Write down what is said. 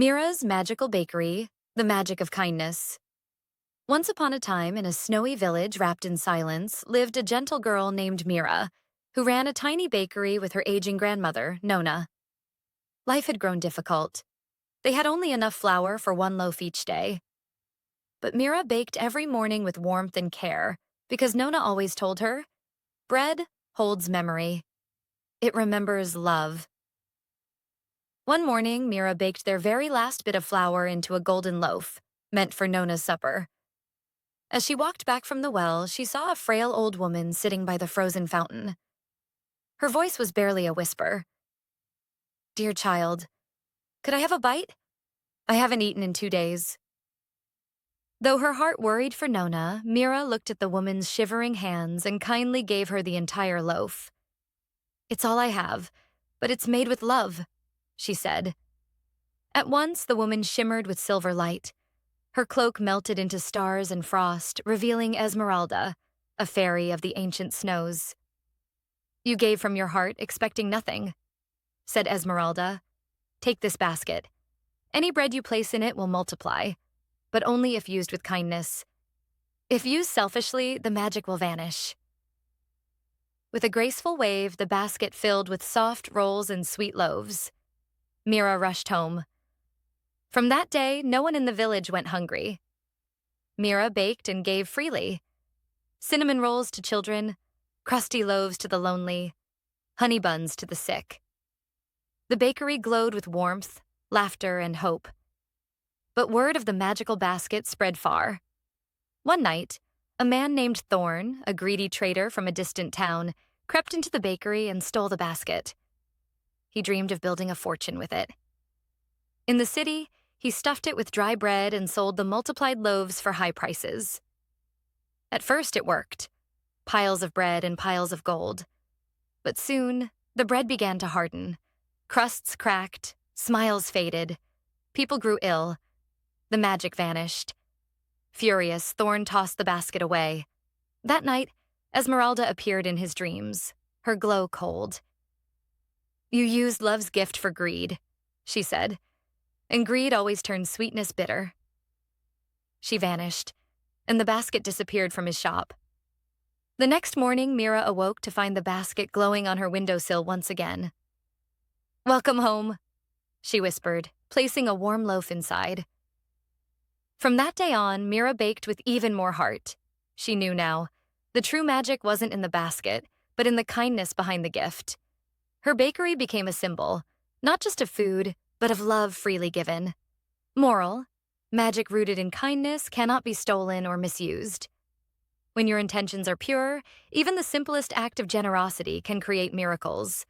Mira's Magical Bakery, The Magic of Kindness. Once upon a time, in a snowy village wrapped in silence, lived a gentle girl named Mira, who ran a tiny bakery with her aging grandmother, Nona. Life had grown difficult. They had only enough flour for one loaf each day. But Mira baked every morning with warmth and care, because Nona always told her, bread holds memory. It remembers love. One morning, Mira baked their very last bit of flour into a golden loaf, meant for Nona's supper. As she walked back from the well, she saw a frail old woman sitting by the frozen fountain. Her voice was barely a whisper. "Dear child, could I have a bite? I haven't eaten in 2 days." Though her heart worried for Nona, Mira looked at the woman's shivering hands and kindly gave her the entire loaf. "It's all I have, but it's made with love," she said. At once, the woman shimmered with silver light. Her cloak melted into stars and frost, revealing Esmeralda, a fairy of the ancient snows. "You gave from your heart, expecting nothing," said Esmeralda. "Take this basket. Any bread you place in it will multiply, but only if used with kindness. If used selfishly, the magic will vanish." With a graceful wave, the basket filled with soft rolls and sweet loaves. Mira rushed home. From that day, no one in the village went hungry. Mira baked and gave freely. Cinnamon rolls to children, crusty loaves to the lonely, honey buns to the sick. The bakery glowed with warmth, laughter, and hope. But word of the magical basket spread far. One night, a man named Thorn, a greedy trader from a distant town, crept into the bakery and stole the basket. He dreamed of building a fortune with it. In the city, he stuffed it with dry bread and sold the multiplied loaves for high prices. At first it worked, piles of bread and piles of gold. But soon, the bread began to harden. Crusts cracked, smiles faded. People grew ill. The magic vanished. Furious, Thorn tossed the basket away. That night, Esmeralda appeared in his dreams, her glow cold. "You used love's gift for greed," she said. "And greed always turns sweetness bitter." She vanished, and the basket disappeared from his shop. The next morning, Mira awoke to find the basket glowing on her windowsill once again. "Welcome home," she whispered, placing a warm loaf inside. From that day on, Mira baked with even more heart. She knew now, the true magic wasn't in the basket, but in the kindness behind the gift. Her bakery became a symbol, not just of food, but of love freely given. Moral: magic rooted in kindness cannot be stolen or misused. When your intentions are pure, even the simplest act of generosity can create miracles.